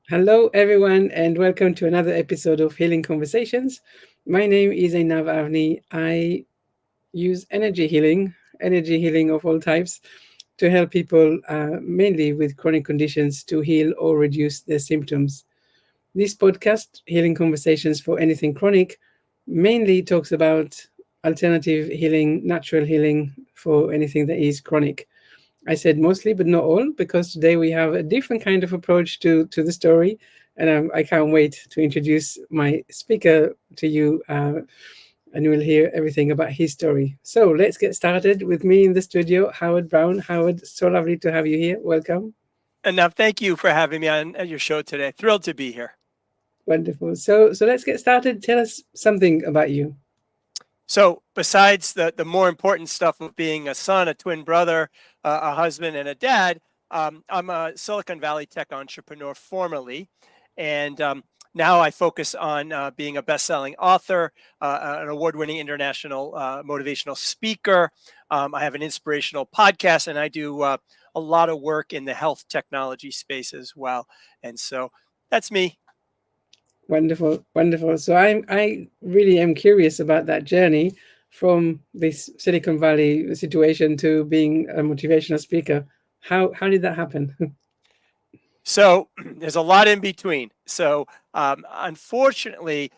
Hello, everyone, and welcome to another episode of Healing Conversations. My name is Einav Avni. I use energy healing of all types, to help people mainly with chronic conditions to heal or reduce their symptoms. This podcast, Healing Conversations for Anything Chronic, mainly talks about alternative healing, natural healing for anything that is chronic. I said mostly, but not all, because today we have a different kind of approach to the story, and I can't wait to introduce my speaker to you, and you will hear everything about his story. So let's get started with me in the studio, Howard Brown. Howard, so lovely to have you here. Welcome. And now, thank you for having me on at your show today. Thrilled to be here. Wonderful. So let's get started. Tell us something about you. So, besides the more important stuff of being a son, a twin brother, a husband, and a dad, I'm a Silicon Valley tech entrepreneur formerly, and now I focus on being a best-selling author, an award-winning international motivational speaker. I have an inspirational podcast, and I do a lot of work in the health technology space as well. And so that's me. Wonderful, wonderful. So I really am curious about that journey from this Silicon Valley situation to being a motivational speaker. How did that happen? So there's a lot in between. So unfortunately,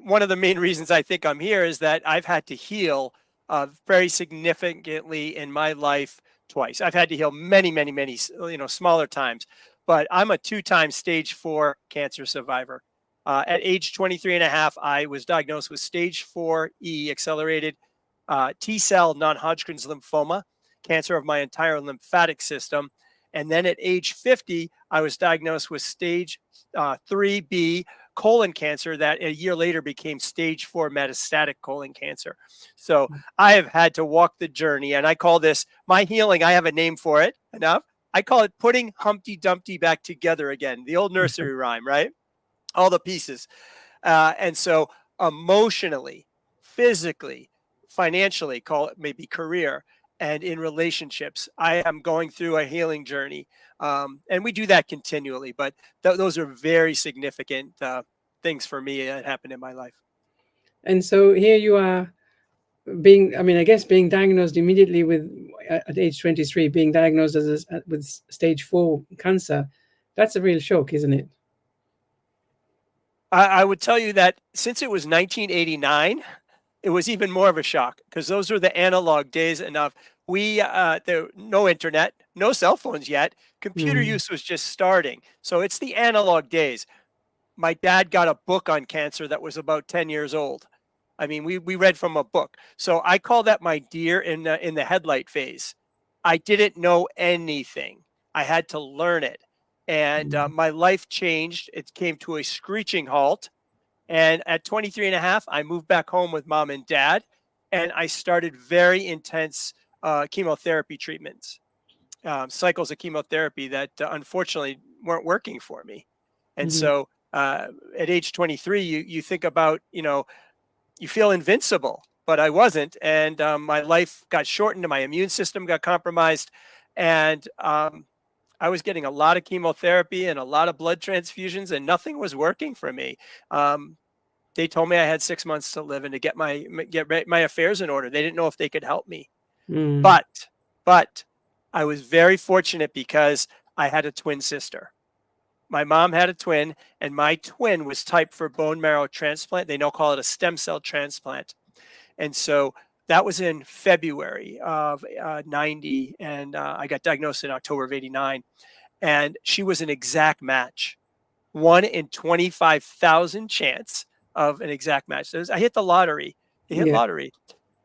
one of the main reasons I think I'm here is that I've had to heal very significantly in my life twice. I've had to heal many, smaller times, but I'm a two-time stage 4 cancer survivor. At age 23 and a half, I was diagnosed with stage 4E accelerated T cell non-Hodgkin's lymphoma, cancer of my entire lymphatic system. And then at age 50, I was diagnosed with stage 3B colon cancer that a year later became stage 4 metastatic colon cancer. So I have had to walk the journey, and I call this my healing. I have a name for it enough. I call it putting Humpty Dumpty back together again, the old nursery rhyme, right? All the pieces. And so emotionally, physically, financially, call it maybe career, and in relationships, I am going through a healing journey. And we do that continually, but those are very significant things for me that happened in my life. And so here you are being, I mean, I guess being diagnosed immediately with at age 23, being diagnosed with stage 4 cancer. That's a real shock, isn't it? I would tell you that since it was 1989, it was even more of a shock because those were the analog days enough. There no internet, no cell phones yet. Computer Mm. use was just starting. So it's the analog days. My dad got a book on cancer that was about 10 years old. I mean, we read from a book. So I call that my deer in the headlight phase. I didn't know anything. I had to learn it. And Mm. my life changed. It came to a screeching halt. And at 23 and a half, I moved back home with mom and dad, and I started very intense chemotherapy treatments, cycles of chemotherapy that unfortunately weren't working for me. And Mhm. so at age 23, you think about, you feel invincible, but I wasn't. And my life got shortened, and my immune system got compromised. And I was getting a lot of chemotherapy and a lot of blood transfusions, and nothing was working for me. Um, they told me I had 6 months to live and to get my affairs in order. They didn't know if they could help me, Mm. but but I was very fortunate because I had a twin sister. My mom had a twin, and my twin was typed for bone marrow transplant. They now call it a stem cell transplant. And so that was in February of 90, and I got diagnosed in October of 89. And she was an exact match, 1 in 25,000 chance of an exact match. So I hit the lottery. It hit Yeah. lottery.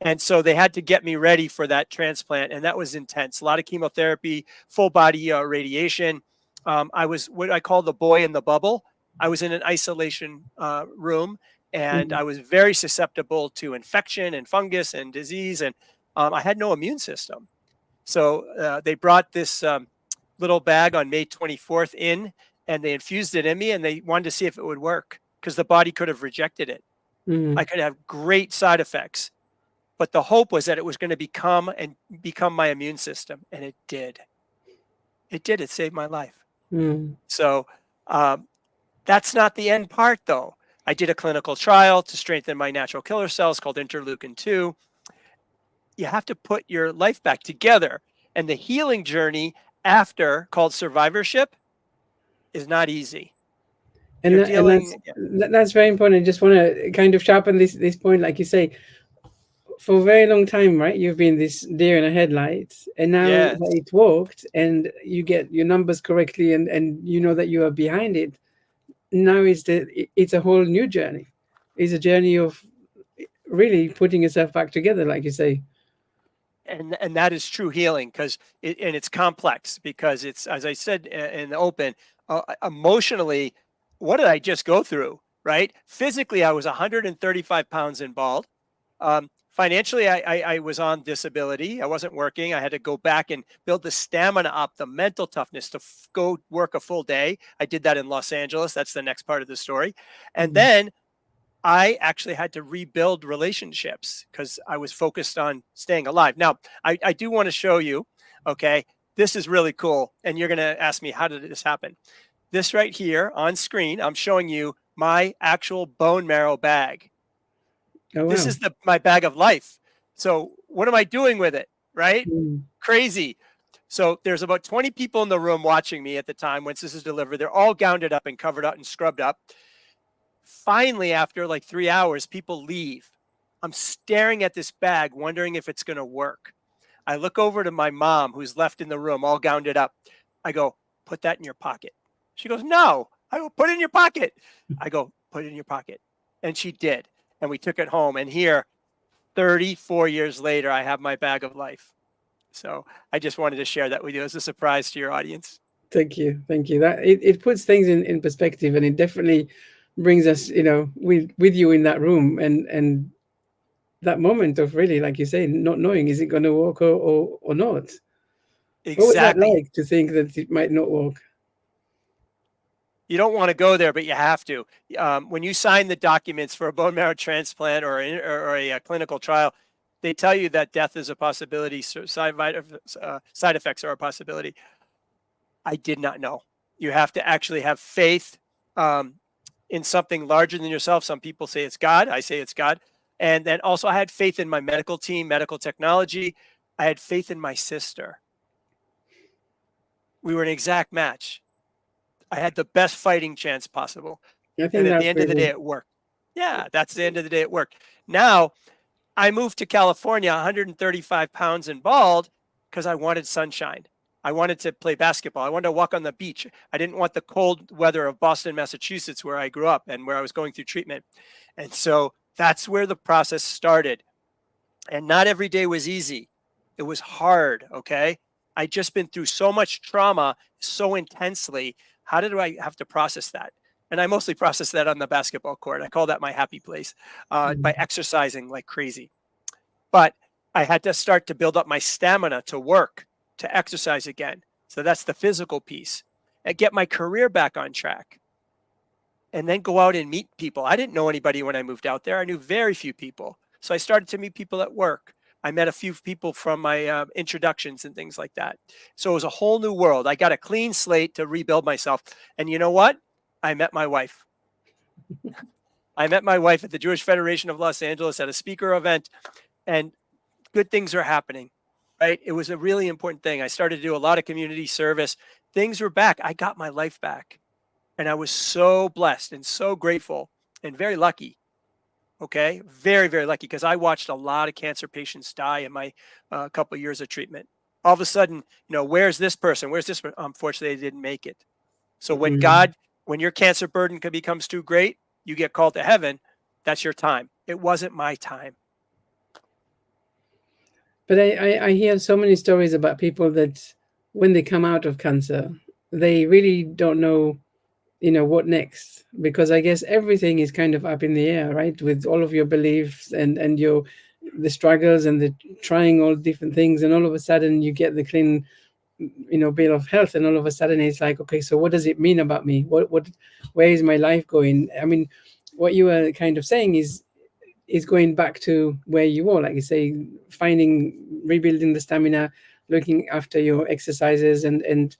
And so they had to get me ready for that transplant. And that was intense. A lot of chemotherapy, full body radiation. I was what I call the boy in the bubble. I was in an isolation room, and Mhm. I was very susceptible to infection and fungus and disease. And I had no immune system. So they brought this little bag on May 24th in, and they infused it in me, and they wanted to see if it would work because the body could have rejected it. I Mhm. could have great side effects, but the hope was that it was going to become my immune system, and it did. It did. It saved my life. Mm. So That's not the end part, though. I did a clinical trial to strengthen my natural killer cells called interleukin 2. You have to put your life back together. And the healing journey after, called survivorship, is not easy. And You're that, and dealing, that's very important. I just want to kind of sharpen this point, like you say, for a very long time, right? You've been this deer in a headlights, and now yes. that it worked, and you get your numbers correctly, and you know that you are behind it. Now it's a whole new journey. It's a journey of really putting yourself back together, like you say. And that is true healing, because and it's complex, because it's, as I said in the open, emotionally, what did I just go through, right? Physically, I was 135 pounds and bald. Financially, I was on disability. I wasn't working. I had to go back and build the stamina up, the mental toughness to go work a full day. I did that in Los Angeles. That's the next part of the story. And Mm. then I actually had to rebuild relationships because I was focused on staying alive. Now, I do want to show you, okay, this is really cool. And you're going to ask me, how did this happen? This right here on screen, I'm showing you my actual bone marrow bag. Oh This wow. is my bag of life. So what am I doing with it? Right? Mm. Crazy. So there's about 20 people in the room watching me at the time once this is delivered. They're all gowned up and covered up and scrubbed up. Finally, after like 3 hours, people leave. I'm staring at this bag, wondering if it's going to work. I look over to my mom, who's left in the room, all gowned up. I go, put that in your pocket. She goes, no. I go, put it in your pocket. I go, put it in your pocket. And she did. And we took it home. And here, 34 years later, I have my bag of life. So I just wanted to share that with you as a surprise to your audience. Thank you, thank you. That it puts things in perspective, and it definitely brings us, with you in that room, and that moment of really, like you say, not knowing is it going to work or not. What was that Exactly. like to think that it might not work? You don't want to go there, but you have to. When you sign the documents for a bone marrow transplant or a clinical trial, they tell you that death is a possibility, so side effects are a possibility. I did not know. You have to actually have faith um, in something larger than yourself. Some people say it's God. I say it's God. And then also, I had faith in my medical team, medical technology. I had faith in my sister. We were an exact match. I had the best fighting chance possible. I And think at the that's end of the day, really. it worked. Yeah, that's the end of the day. It worked. Now, I moved to California, 135 pounds and bald, because I wanted sunshine. I wanted to play basketball. I wanted to walk on the beach. I didn't want the cold weather of Boston, Massachusetts, where I grew up and where I was going through treatment. And so that's where the process started. And not every day was easy. It was hard. Okay. I just been through so much trauma so intensely. How did I have to process that? And I mostly process that on the basketball court. I call that my happy place, by Mm. exercising like crazy. But I had to start to build up my stamina to work, to exercise again. So that's the physical piece, and get my career back on track, and then go out and meet people. I didn't know anybody when I moved out there. I knew very few people. So I started to meet people at work. I met a few people from my introductions and things like that. So it was a whole new world. I got a clean slate to rebuild myself. And you know what? I met my wife. I met my wife at the Jewish Federation of Los Angeles at a speaker event, and good things are happening, right? It was a really important thing. I started to do a lot of community service. Things were back. I got my life back. And I was so blessed and so grateful and very lucky. Okay. Very, very lucky, because I watched a lot of cancer patients die in my couple of years of treatment. All of a sudden, where's this person? Where's this? Unfortunately, they didn't make it. So Mm. when your cancer burden becomes too great, you get called to heaven. That's your time. It wasn't my time. But I hear so many stories about people that when they come out of cancer, they really don't know, what next, because I guess everything is kind of up in the air, right? With all of your beliefs and your the struggles and the trying all different things, and all of a sudden you get the clean, bill of health, and all of a sudden it's like, okay, so what does it mean about me? What Where is my life going? I mean, what you were kind of saying is going back to where you were, like you say, rebuilding the stamina, looking after your exercises, and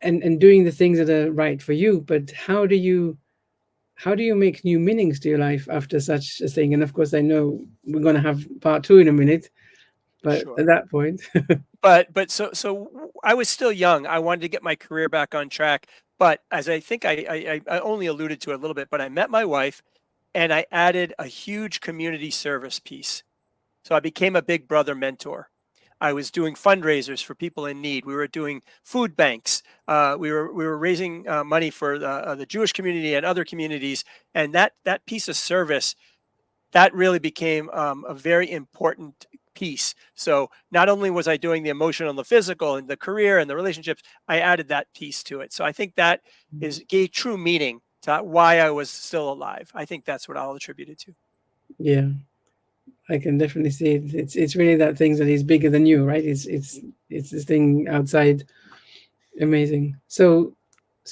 and doing the things that are right for you. But how do you make new meanings to your life after such a thing? And of course, I know we're going to have part two in a minute, but at Sure. that point, But I was still young. I wanted to get my career back on track. But as I think I only alluded to it a little bit, but I met my wife and I added a huge community service piece. So I became a big brother mentor. I was doing fundraisers for people in need. We were doing food banks. We were raising money for the Jewish community and other communities. And that piece of service, that really became a very important piece. So not only was I doing the emotional and the physical and the career and the relationships, I added that piece to it. So I think that is gave true meaning to why I was still alive. I think that's what I'll attribute it to. yeah, I can definitely see it. It's really that thing that is bigger than you, right? It's this thing outside. Amazing. So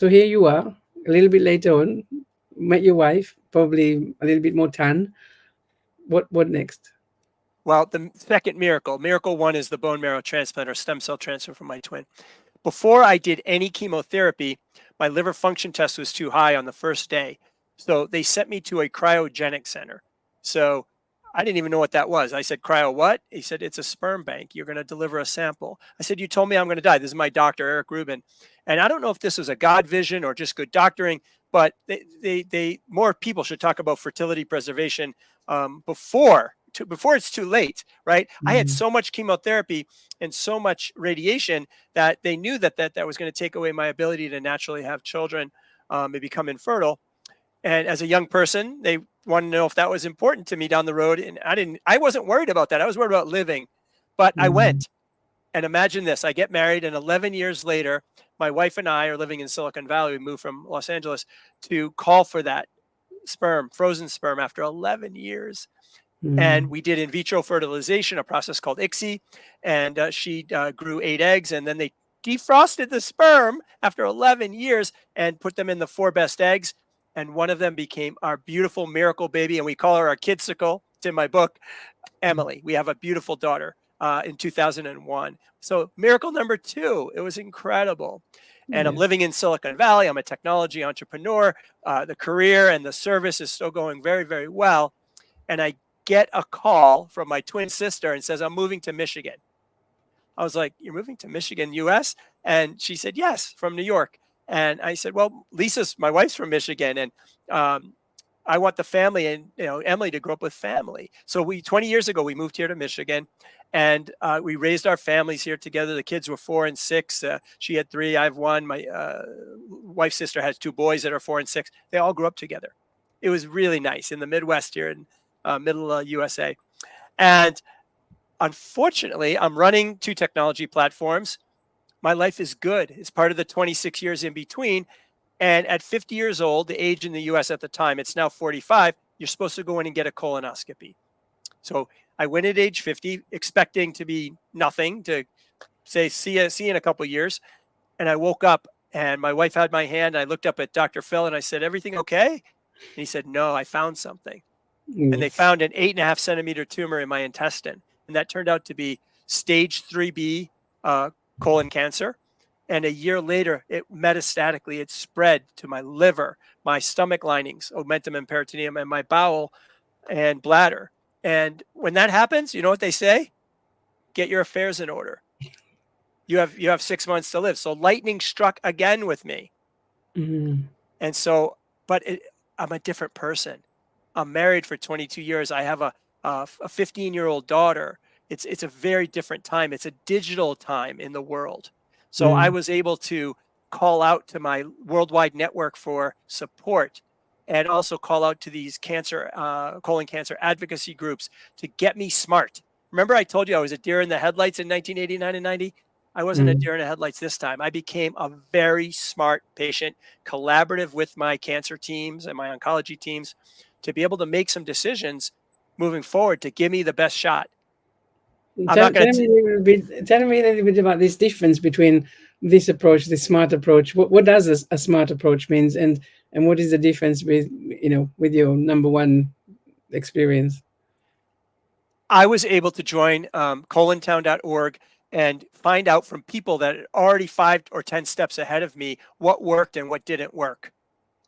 here you are, a little bit later on, met your wife, probably a little bit more tan. What next? Well, the second miracle, miracle one, is the bone marrow transplant or stem cell transfer from my twin. Before I did any chemotherapy, my liver function test was too high on the first day. So they sent me to a cryogenic center. So I didn't even know what that was. I said, cryo what? He said, it's a sperm bank. You're going to deliver a sample. I said, you told me I'm going to die. This is my doctor, Eric Rubin. And I don't know if this was a God vision or just good doctoring, but they more people should talk about fertility preservation before it's too late, right? I had Mm, so much chemotherapy and so much radiation that they knew that was going to take away my ability to naturally have children and become infertile. And as a young person, they wanted to know if that was important to me down the road. And I wasn't worried about that. I was worried about living, but I mm, went. And imagine this, I get married, and 11 years later, my wife and I are living in Silicon Valley. We moved from Los Angeles to call for that sperm, frozen sperm, after 11 years. And mm, we did in vitro fertilization, a process called ICSI. And she grew 8 eggs, and then they defrosted the sperm after 11 years and put them in the 4 best eggs. And one of them became our beautiful miracle baby. And we call her our kidsicle. It's in my book, Emily. We have a beautiful daughter in 2001. So, miracle number two, it was incredible. And I'm yes. living in Silicon Valley. I'm a technology entrepreneur. The career and the service is still going very, very well. And I get a call from my twin sister and says, I'm moving to Michigan. I was like, you're moving to Michigan, US? And she said, yes, from New York. And I said, well, Lisa's, my wife's from Michigan. And um, I want the family and, Emily to grow up with family. So 20 years ago, we moved here to Michigan, and we raised our families here together. The kids were 4 and 6. She had 3, I have 1. My wife's sister has 2 boys that are 4 and 6. They all grew up together. It was really nice in the Midwest here in middle USA. And unfortunately, I'm running 2 technology platforms. My life is good. It's part of the 26 years in between. And at 50 years old, the age in the US at the time, it's now 45, you're supposed to go in and get a colonoscopy. So I went at age 50, expecting to be nothing, to say, see you in a couple of years. And I woke up and my wife had my hand. I looked up at Dr. Phil and I said, everything okay? And he said, no, I found something. And they Yes. found an 8.5 centimeter tumor in my intestine. And that turned out to be stage 3B colon cancer. And a year later, it metastatically, it spread to my liver, my stomach linings, omentum and peritoneum, and my bowel and bladder. And when that happens, you know what they say? Get your affairs in order. You have 6 months to live. So lightning struck again with me. Mm, And so, I'm a different person. I'm married for 22 years. I have a 15-year-old daughter. It's a very different time. It's a digital time in the world. So I mm, was able to call out to my worldwide network for support, and also call out to these colon cancer advocacy groups to get me smart. Remember, I told you I was a deer in the headlights in 1989 and 90? I wasn't a mm. deer in the headlights this time. I became a very smart patient, collaborative with my cancer teams and my oncology teams to be able to make some decisions moving forward to give me the best shot. I'm Tell, not going tell me to, a little bit. Tell me a little bit about this difference between this approach, the smart approach. What does a smart approach means, and what is the difference with your number one experience? I was able to join colontown.org and find out from people that are already 5 or 10 steps ahead of me what worked and what didn't work.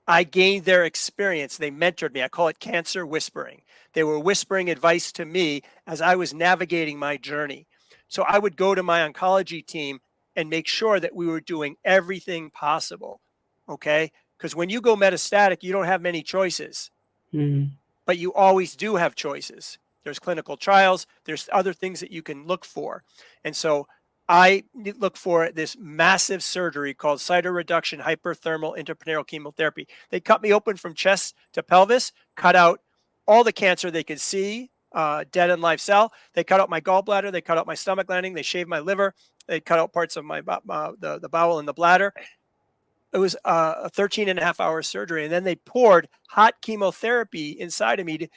I gained their experience. They mentored me. I call it cancer whispering. They were whispering advice to me as I was navigating my journey. So I would go to my oncology team and make sure that we were doing everything possible. Okay. Because when you go metastatic, you don't have many choices, Mm. but you always do have choices. There's clinical trials, there's other things that you can look for. And so I look for this massive surgery called cytoreduction hyperthermal intraperitoneal chemotherapy. They cut me open from chest to pelvis, cut out all the cancer they could see, dead and live cell. They cut out my gallbladder, they cut out my stomach lining, they shaved my liver, they cut out parts of my the bowel and the bladder. It was a 13 and a half hour surgery. And then they poured hot chemotherapy inside of me to,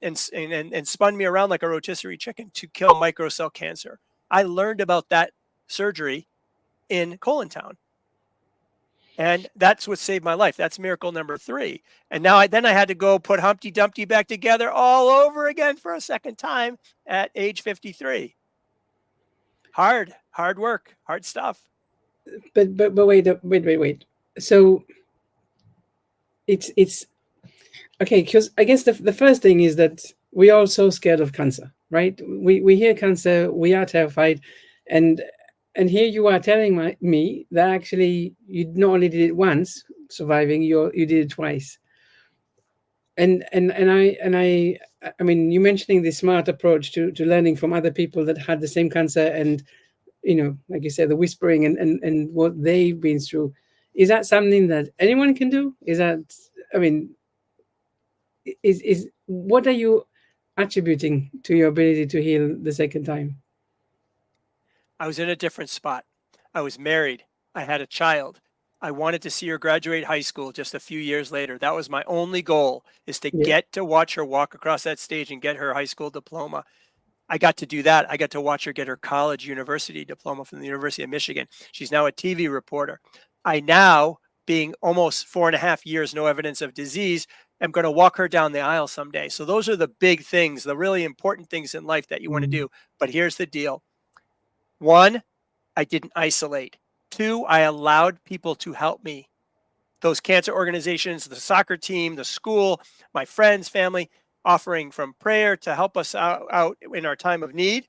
and spun me around like a rotisserie chicken to kill microcell cancer. I learned about that surgery in Colon Town. And that's what saved my life. That's miracle number 3. And now I had to go put Humpty Dumpty back together all over again for a second time at age 53. Hard work, hard stuff. But wait. So it's okay, because I guess the first thing is that we are so scared of cancer, right? We hear cancer, we are terrified, and here you are telling me that actually you not only did it once, surviving, you did it twice. And I mean, you mentioning this smart approach to learning from other people that had the same cancer, and like you said, the whispering and what they've been through. Is that something that anyone can do? Is that, I mean, is what are you attributing to your ability to heal the second time? I was in a different spot. I was married. I had a child. I wanted to see her graduate high school just a few years later. That was my only goal, is to Yeah. get to watch her walk across that stage and get her high school diploma. I got to do that. I got to watch her get her college university diploma from the University of Michigan. She's now a TV reporter. I now, being almost 4.5 years, no evidence of disease, am going to walk her down the aisle someday. So those are the big things, the really important things in life that you want to Mm. do. But here's the deal. 1, I didn't isolate. 2, I allowed people to help me. Those cancer organizations, the soccer team, the school, my friends, family, offering from prayer to help us out in our time of need.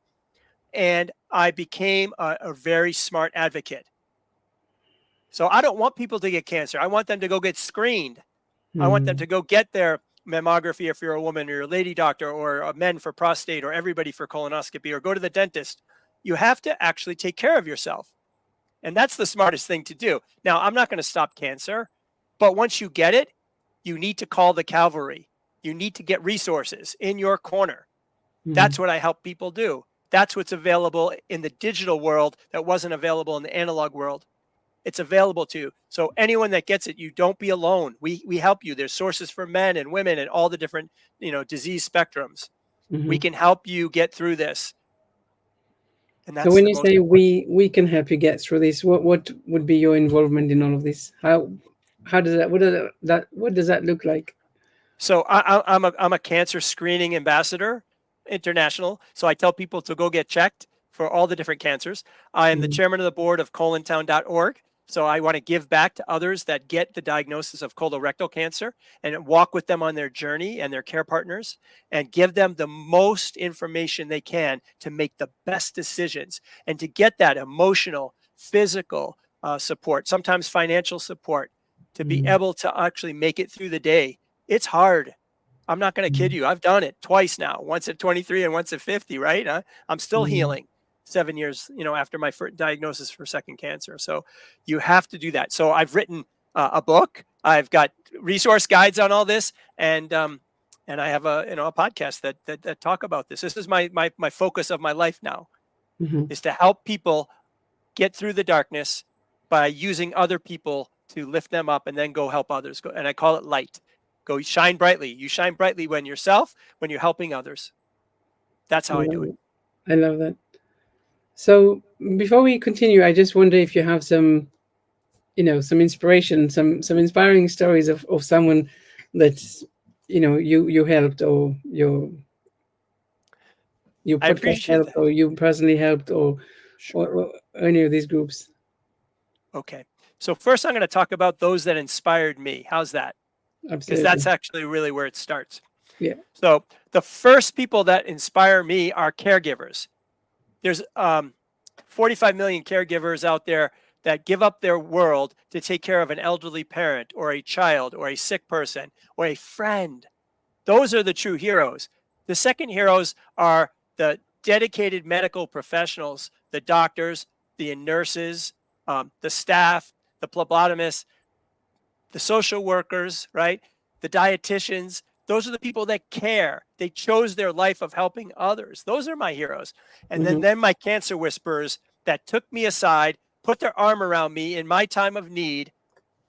And I became a very smart advocate. So I don't want people to get cancer. I want them to go get screened. I want them Mm. to go get their mammography if you're a woman, or your lady doctor, or men for prostate, or everybody for colonoscopy, or go to the dentist. You have to actually take care of yourself. And that's the smartest thing to do. Now, I'm not going to stop cancer, but once you get it, you need to call the cavalry. You need to get resources in your corner. Mm. That's what I help people do. That's what's available in the digital world that wasn't available in the analog world. It's available to you. So anyone that gets it, you don't be alone. We help you. There's sources for men and women and all the different, disease spectrums. We Mhm. can help you get through this. And So that's when the you most say important. we can help you get through this, what would be your involvement in all of this? How does that what does that look like? So I'm a cancer screening ambassador, international. So I tell people to go get checked for all the different cancers. I am the Mm. chairman of the board of colontown.org. So I want to give back to others that get the diagnosis of colorectal cancer and walk with them on their journey and their care partners and give them the most information they can to make the best decisions and to get that emotional, physical support, sometimes financial support, to be Mm. able to actually make it through the day. It's hard. I'm not going to kid Mm. you. I've done it twice now, once at 23 and once at 50, right? I'm still Mm. healing 7 years, after my first diagnosis for second cancer. So you have to do that. So I've written a book. I've got resource guides on all this, and I have a podcast that talk about this. This is my focus of my life now, Mhm. is to help people get through the darkness by using other people to lift them up and then go help others. And I call it light. Go shine brightly. You shine brightly when yourself, when you're helping others. That's I how I do love it. it. I love that. So before we continue, I just wonder if you have some, some inspiration, some inspiring stories of someone that's, you helped, or your I podcast appreciate helped, that. or you personally helped, or Sure. or any of these groups? Okay. So first, I'm going to talk about those that inspired me. How's that? Because that's Absolutely. actually really where it starts. Yeah. So the first people that inspire me are caregivers. There's 45 million caregivers out there that give up their world to take care of an elderly parent or a child or a sick person or a friend. Those are the true heroes. The second heroes are the dedicated medical professionals, the doctors, the nurses, the staff, the phlebotomists, the social workers, right? The dietitians. Those are the people that care. They chose their life of helping others. Those are my heroes. And Hmm. then my cancer whisperers that took me aside, put their arm around me in my time of need,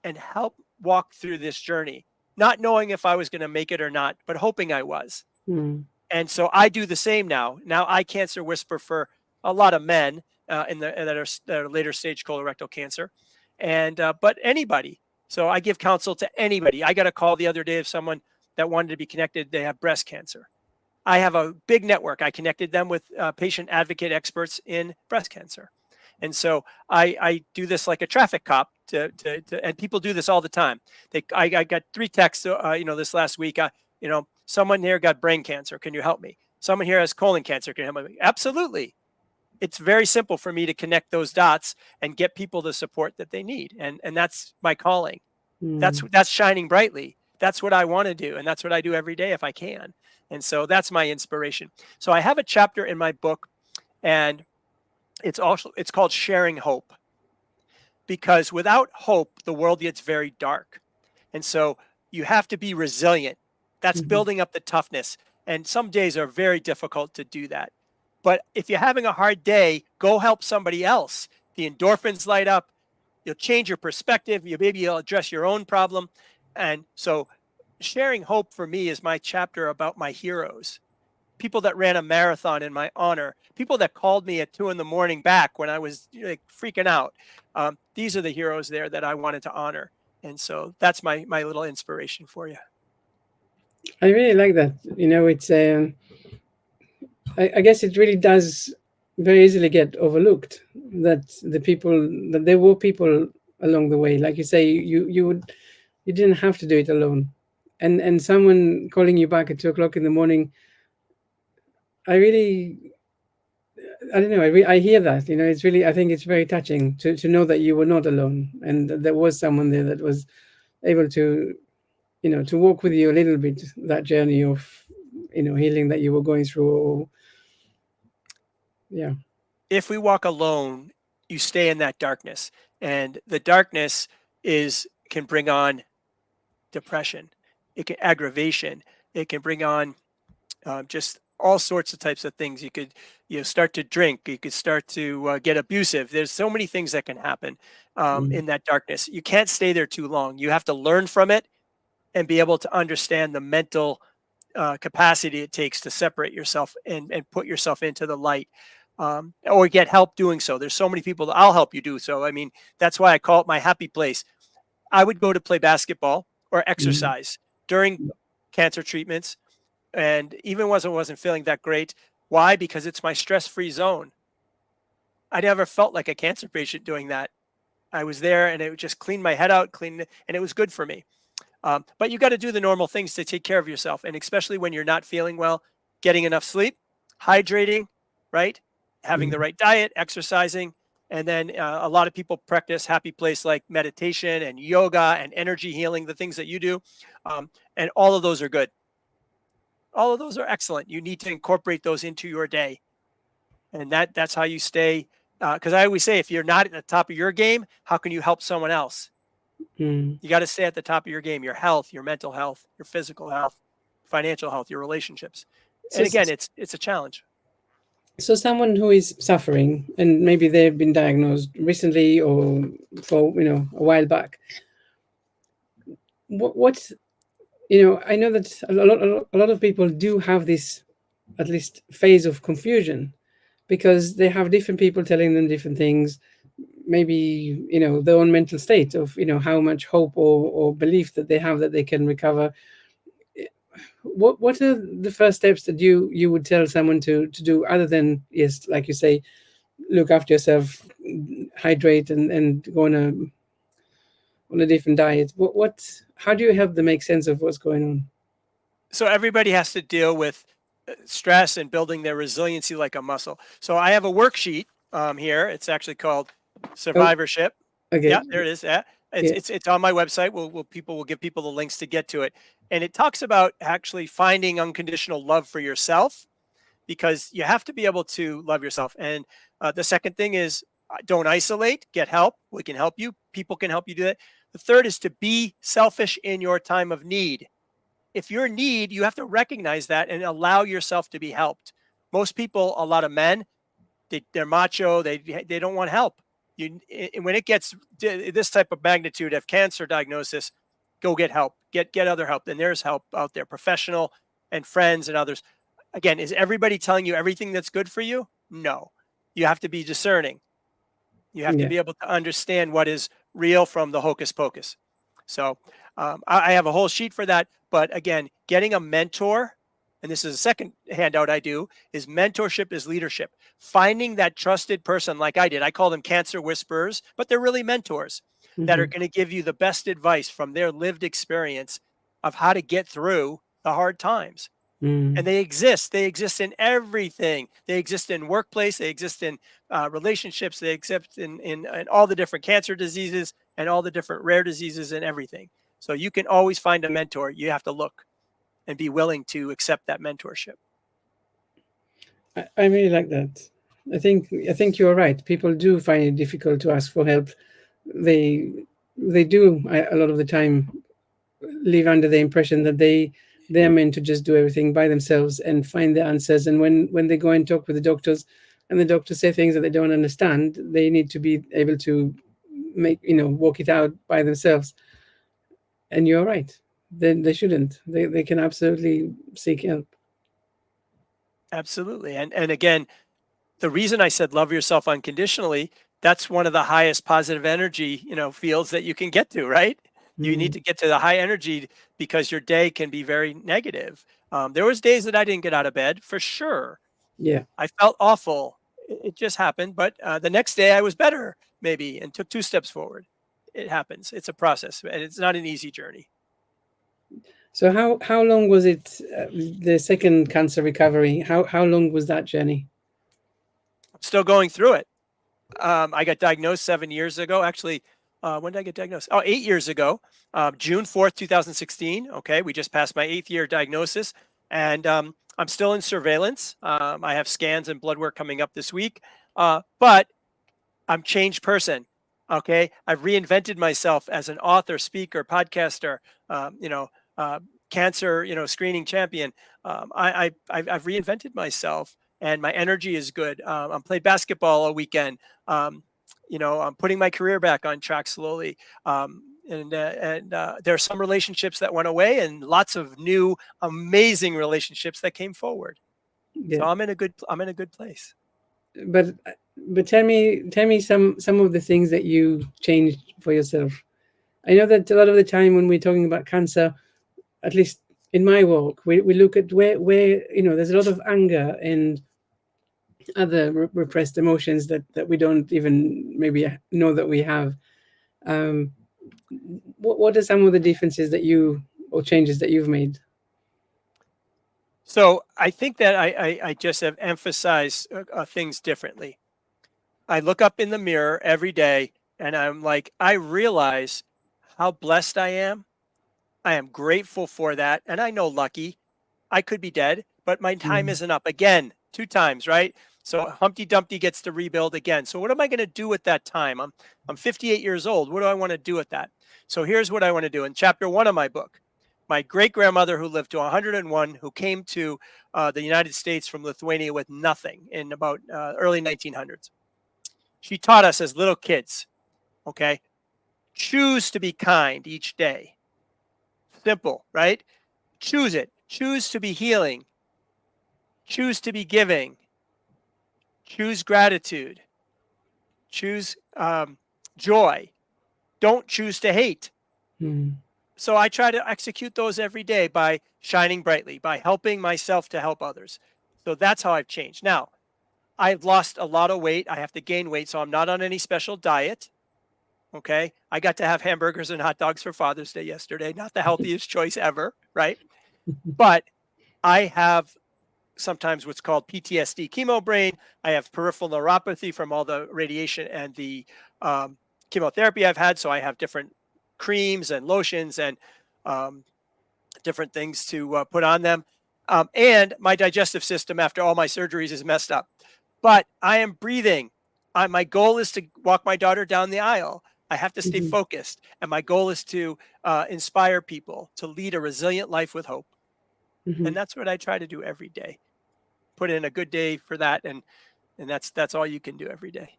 and helped walk through this journey, not knowing if I was going to make it or not, but hoping I was. Mm. And so I do the same now. Now I cancer whisper for a lot of men that are later stage colorectal cancer, and but anybody. So I give counsel to anybody. I got a call the other day of someone that wanted to be connected. They have breast cancer. I have a big network. I connected them with patient advocate experts in breast cancer. And so I do this like a traffic cop and people do this all the time. I got 3 texts, this last week. Someone here got brain cancer. Can you help me? Someone here has colon cancer. Can you help me? Absolutely. It's very simple for me to connect those dots and get people the support that they need. And that's my calling. Mm. That's shining brightly. That's what I want to do. And that's what I do every day if I can. And so that's my inspiration. So I have a chapter in my book, and it's called Sharing Hope, because without hope the world gets very dark. And so you have to be resilient. That's Hmm. building up the toughness, and some days are very difficult to do that. But if you're having a hard day, go help somebody else. The endorphins light up. You'll change your perspective. Maybe you'll address your own problem. And so Sharing Hope for me is my chapter about my heroes, people that ran a marathon in my honor, people that called me at 2 in the morning back when I was like freaking out. These are the heroes there that I wanted to honor. And so that's my little inspiration for you. I really like that. It's I guess it really does very easily get overlooked that there were people along the way. Like you say, you didn't have to do it alone, and someone calling you back at 2 o'clock in the morning. I really, I don't know. I hear that. It's really. I think it's very touching to know that you were not alone, and that there was someone there that was able to walk with you a little bit that journey of healing that you were going through. Or, yeah. If we walk alone, you stay in that darkness, and the darkness is can bring on depression, it can aggravation, it can bring on just all sorts of types of things. You could start to drink, you could start to get abusive. There's so many things that can happen Mm. in that darkness. You can't stay there too long. You have to learn from it and be able to understand the mental capacity it takes to separate yourself and put yourself into the light, or get help doing so. There's so many people that I'll help you do so. I mean, that's why I call it my happy place. I would go to play basketball or Mm. exercise during cancer treatments, and even when I wasn't feeling that great. Why? Because it's my stress-free zone. I never felt like a cancer patient doing that. I was there, and it would just clean my head out, and it was good for me. But you got to do the normal things to take care of yourself, and especially when you're not feeling well, getting enough sleep, hydrating, right, having the Mm. right diet, exercising, and then a lot of people practice happy place like meditation and yoga and energy healing, the things that you do, and all of those are good. All of those are excellent. You need to incorporate those into your day, and that's how you stay. Because I always say, if you're not at the top of your game, how can you help someone else? Mm. You got to stay at the top of your game, your health, your mental health, your physical health, financial health, your relationships. So, And again, it's a challenge. so someone who is suffering and maybe they've been diagnosed recently or for a while back. What's I know that a lot of people do have this at least phase of confusion because they have different people telling them different things. Maybe their own mental state of how much hope or belief that they have that they can recover. What are the first steps that you would tell someone to do other than, yes, like you say, look after yourself, hydrate, and go on a different diet. How do you help them make sense of what's going on? So everybody has to deal with stress and building their resiliency like a muscle. So I have a worksheet here. It's actually called Oh, survivorship. okay. Yeah, there it is. Yeah. It's Yeah. it's it's on my website. We'll give people the links to get to it. And it talks about actually finding unconditional love for yourself, because you have to be able to love yourself. And the second thing is, don't isolate, get help. We can help you. People can help you do that. The third is to be selfish in your time of need. If you're in need, you have to recognize that and allow yourself to be helped. Most people, a lot of men, they're macho. They don't want help. When it gets this type of magnitude of cancer diagnosis, go get help. Get other help. And there's help out there, professional and friends and others. Again, is everybody telling you everything that's good for you? No. You have to be discerning. You have to Yeah. be able to understand what is real from the hocus pocus. So I have a whole sheet for that. But again, getting a mentor, and this is a second handout I do, is mentorship is leadership. Finding that trusted person like I did. I call them cancer whisperers, but they're really mentors that are Hmm. going to give you the best advice from their lived experience of how to get through the hard times. And Mm. they exist in everything. They exist in workplace, they exist in relationships, they exist in all the different cancer diseases and all the different rare diseases and everything. So you can always find a mentor. You have to look and be willing to accept that mentorship. I really like that. I think you're right. People do find it difficult to ask for help. They they do a lot of the time live under the impression that they're meant to just do everything by themselves and find the answers. And when they go and talk with the doctors, and the doctors say things that they don't understand, they need to be able to make work it out by themselves. And you're right. Then they shouldn't. They can absolutely seek help. Absolutely. And again, the reason I said love yourself unconditionally, that's one of the highest positive energy, fields that you can get to, right? You need Mm, to get to the high energy because your day can be very negative. There was days that I didn't get out of bed for sure. yeah. I felt awful. It just happened, but the next day I was better maybe and took two steps forward. It happens. It's a process and it's not an easy journey. So how long was it, the second cancer recovery? How long was that journey? I'm still going through it. I got diagnosed 7 years ago. Actually, when did I get diagnosed? Oh, 8 years ago, June 4th, 2016. Okay, we just passed my 8th year diagnosis, and I'm still in surveillance. I have scans and blood work coming up this week, but I'm changed person. Okay, I've reinvented myself as an author, speaker, podcaster. Um, you know, uh, Cancer, screening champion. I've reinvented myself, and my energy is good. I'm played basketball all weekend. Um, I'm putting my career back on track slowly. And there are some relationships that went away, and lots of new, amazing relationships that came forward. So Yeah. I'm in a good place. but but tell me some of the things that you changed for yourself. I know that a lot of the time when we're talking about cancer, at least in my work, we look at where there's a lot of anger and other repressed emotions that we don't even maybe know that we have. um, what are some of the differences that you or changes that you've made? So I think that I just have emphasized things differently. I look up in the mirror every day and I'm like, I realize how blessed I am. I am grateful for that. And I know lucky, I could be dead, but my time Mm, isn't up again, two times, right? So Humpty Dumpty gets to rebuild again. So what am I going to do with that time? I'm 58 years old. What do I want to do with that? So here's what I want to do. In chapter 1 of my book, my great grandmother, who lived to 101, who came to the United States from Lithuania with nothing in about early 1900s. She taught us as little kids, okay? Choose to be kind each day. Simple, right? Choose it. Choose to be healing. Choose to be giving. Choose gratitude. Choose joy. Don't choose to hate. mm, So I try to execute those every day by shining brightly, by helping myself to help others. So that's how I've changed. Now, I've lost a lot of weight. I have to gain weight, so I'm not on any special diet. Okay. I got to have hamburgers and hot dogs for Father's Day yesterday. Not the healthiest choice ever, right? But I have sometimes what's called PTSD chemo brain. I have peripheral neuropathy from all the radiation and the um, chemotherapy I've had. So I have different creams and lotions and um, different things to put on them. And my digestive system after all my surgeries is messed up. But I am breathing. My goal is to walk my daughter down the aisle. I have to stay Mhm, focused. And my goal is to inspire people to lead a resilient life with hope. mhm. And that's what I try to do every day. Put in a good day for that. And that's all you can do every day.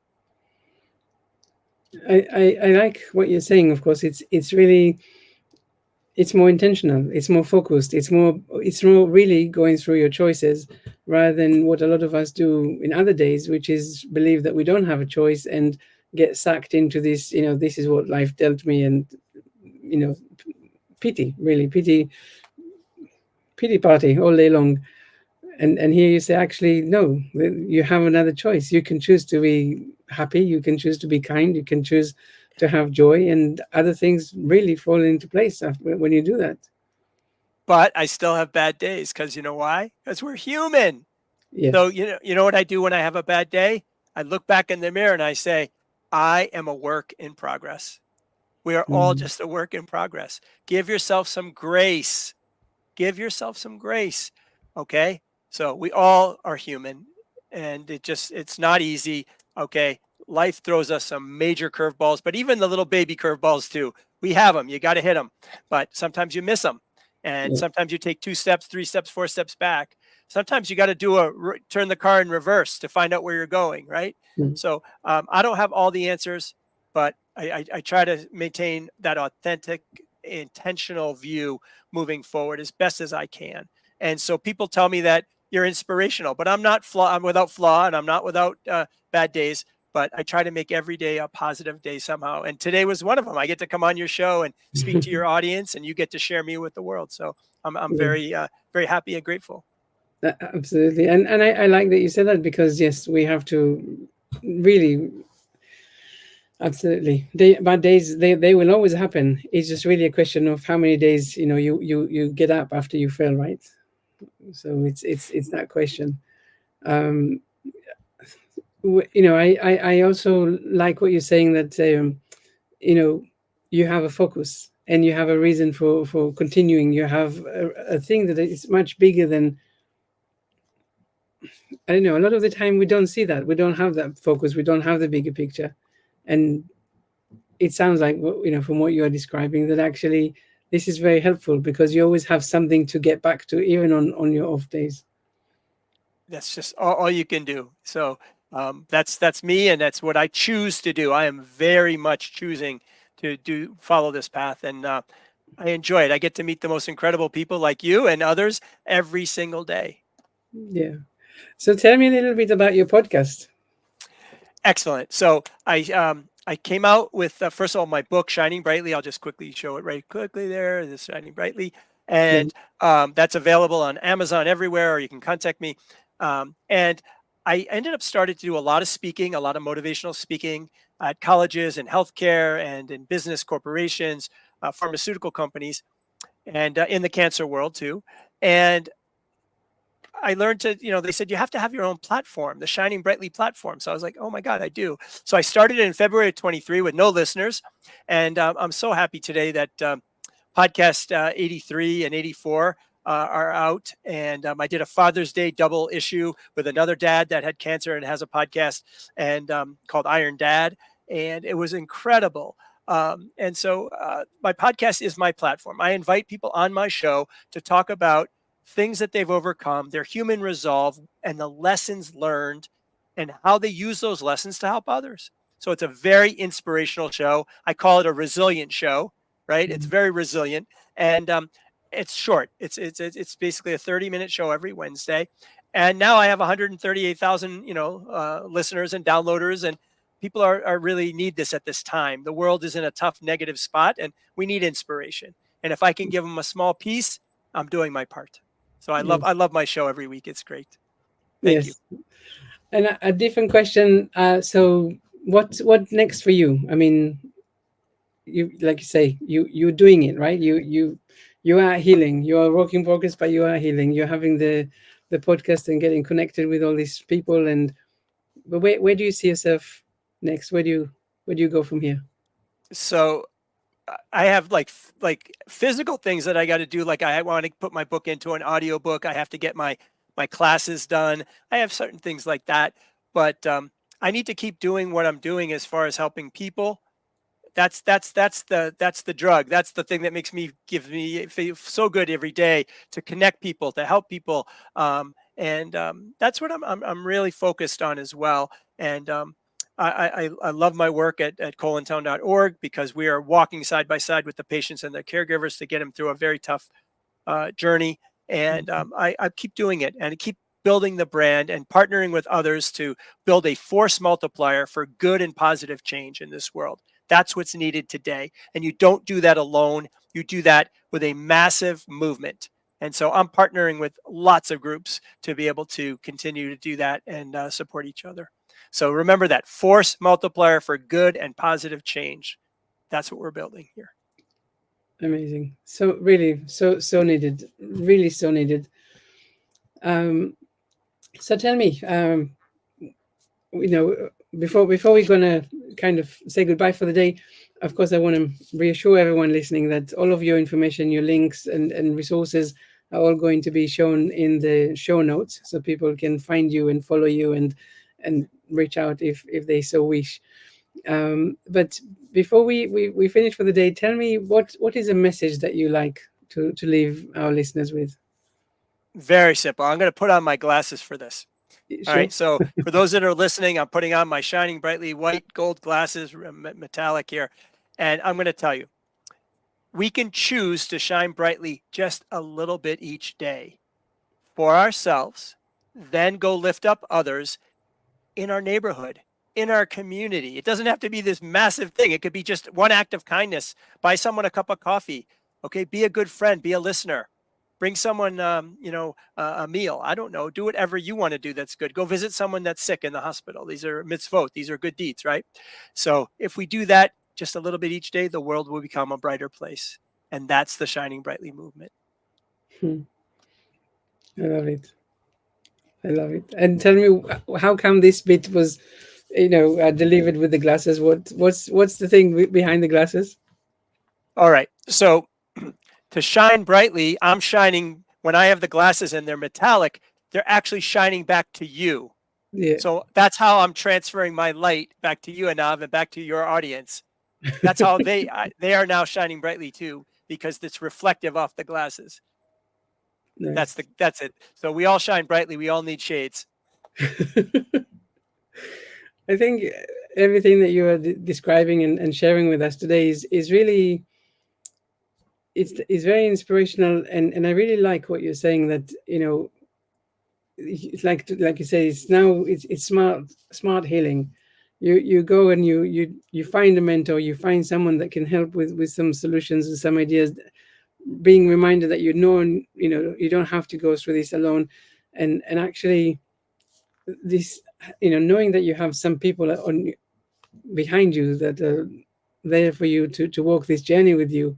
I like what you're saying. Of course, it's really, it's more intentional, it's more focused, it's more really going through your choices rather than what a lot of us do in other days, which is believe that we don't have a choice and get sucked into this, this is what life dealt me, and you know pity, really pity party all day long. And here you say, actually, no, you have another choice. You can choose to be happy, you can choose to be kind, you can choose to have joy, and other things really fall into place when you do that. But I still have bad days because you know why? Because we're human. So Yes. you know what I do when I have a bad day? I look back in the mirror and I say, I am a work in progress. We are all Mm, just a work in progress. Give yourself some grace. Give yourself some grace. Okay? So we all are human and it's not easy. Okay? Life throws us some major curveballs, but even the little baby curveballs too. We have them. You got to hit them. But sometimes you miss them. And yeah. sometimes you take 2 steps, 3 steps, 4 steps back. Sometimes you got to turn the car in reverse to find out where you're going, right? Mm, So I don't have all the answers, but I try to maintain that authentic, intentional view moving forward as best as I can. And so people tell me that you're inspirational, but I'm not flaw. I'm without flaw, and I'm not without bad days. But I try to make every day a positive day somehow. And today was one of them. I get to come on your show and speak to your audience, and you get to share me with the world. So I'm yeah. very very happy and grateful. Absolutely. And I like that you said that, because yes, we have to really, absolutely. Bad days, they will always happen. It's just really a question of how many days, you get up after you fail, right? So it's that question. Um, I also like what you're saying, that you know you have a focus and you have a reason for continuing. You have a thing that is much bigger than, I don't know. A lot of the time we don't see that. We don't have that focus. We don't have the bigger picture, and it sounds like, from what you are describing, that actually this is very helpful, because you always have something to get back to, even on your off days. That's just all you can do. So that's me, and that's what I choose to do. I am very much choosing to do follow this path, and I enjoy it. I get to meet the most incredible people like you and others every single day. Yeah. So tell me a little bit about your podcast. Excellent. So I came out with first of all my book Shining Brightly. I'll just quickly show it right quickly there. This Shining Brightly, Yeah. and that's available on Amazon everywhere, or you can contact me. And I ended up starting to do a lot of speaking, a lot of motivational speaking at colleges and healthcare and in business corporations, pharmaceutical companies, and in the cancer world too. And I learned to, they said you have to have your own platform, the Shining Brightly platform. So I was like, oh my God, I do. So I started in February of 23 with no listeners. And I'm so happy today that podcast 83 and 84 are out. And I did a Father's Day double issue with another dad that had cancer and has a podcast and called Iron Dad. And it was incredible. And so my podcast is my platform. I invite people on my show to talk about things that they've overcome, their human resolve, and the lessons learned, and how they use those lessons to help others. So it's a very inspirational show. I call it a resilient show, right? It's Mhm. very resilient, and it's short. It's basically a 30-minute show every Wednesday, and now I have 138,000 listeners and downloaders, and people are really need this at this time. The world is in a tough negative spot, and we need inspiration. And if I can give them a small piece, I'm doing my part. So I love Yes. I love my show every week. It's great. Thank you. Yes. And a different question. So, what next for you? I mean, you like you say, you're doing it right. You are healing. You are work in progress, but you are healing. You're having the podcast and getting connected with all these people. And but where do you see yourself next? Where do you go from here? So I have like physical things that I got to do. Like I want to put my book into an audio book. I have to get my classes done. I have certain things like that, but I need to keep doing what I'm doing as far as helping people. That's the drug. That's the thing that makes me give me feel so good every day to connect people, to help people, and that's what I'm really focused on as well. And I love my work at colontown.org because we are walking side by side with the patients and their caregivers to get them through a very tough journey. And I keep doing it and I keep building the brand and partnering with others to build a force multiplier for good and positive change in this world. That's what's needed today. And you don't do that alone. You do that with a massive movement. And so I'm partnering with lots of groups to be able to continue to do that and support each other. So remember that force multiplier for good and positive change. That's what we're building here. Amazing. So really, so needed. Really so needed. Um, so tell me, you know, before we're gonna kind of say goodbye for the day, of course, I want to reassure everyone listening that all of your information, your links and resources are all going to be shown in the show notes, so people can find you and follow you and reach out if they so wish. But before we finish for the day, tell me what is a message that you like to leave our listeners with. Very simple. I'm going to put on my glasses for this. All Sure. right. So for those that are listening, I'm putting on my shining brightly white gold glasses, metallic here. And I'm going to tell you, we can choose to shine brightly just a little bit each day for ourselves, then go lift up others in our neighborhood, in our community. It doesn't have to be this massive thing. It could be just one act of kindness. Buy someone a cup of coffee. Okay, be a good friend. Be a listener. Bring someone, a meal. I don't know. Do whatever you want to do. That's good. Go visit someone that's sick in the hospital. These are mitzvot. These are good deeds, right? So if we do that just a little bit each day, the world will become a brighter place, and that's the shining brightly movement. Hmm, I love it. I love it. And tell me, how come this bit was, delivered with the glasses? What's the thing behind the glasses? All right. So to shine brightly, I'm shining when I have the glasses and they're metallic, they're actually shining back to you. Yeah. So that's how I'm transferring my light back to you, Anav, and back to your audience. That's how they are now shining brightly too, because it's reflective off the glasses. Nice. That's it. So we all shine brightly. We all need shades. I think everything that you are describing and sharing with us today is really it's very inspirational, and I really like what you're saying, that it's like you say, it's smart healing. You go and you find a mentor, you find someone that can help with some solutions and some ideas, being reminded that you don't have to go through this alone, and actually this, knowing that you have some people on behind you that are there for you to walk this journey with you,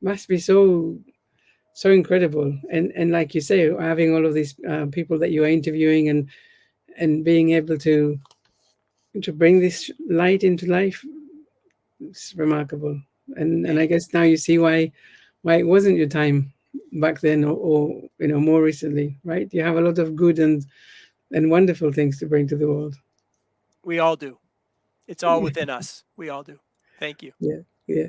must be so incredible. And like you say, having all of these people that you are interviewing and being able to bring this light into life, it's remarkable. And I Hey, guess now you see why it wasn't your time back then, or more recently, right? You have a lot of good and wonderful things to bring to the world. we all do. It's all within us. We all do. Thank you. Yeah, yeah.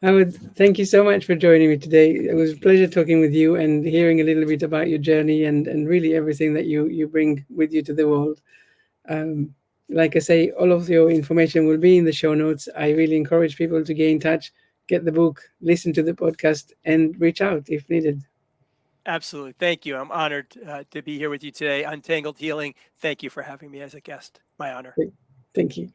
Howard, thank you so much for joining me today. It was a pleasure talking with you and hearing a little bit about your journey and really everything that you bring with you to the world. Um, like I say, all of your information will be in the show notes. I really encourage people to get in touch, get the book, listen to the podcast, and reach out if needed. Absolutely. Thank you. I'm honored to be here with you today. Untangled Healing. Thank you for having me as a guest. My honor. Thank you.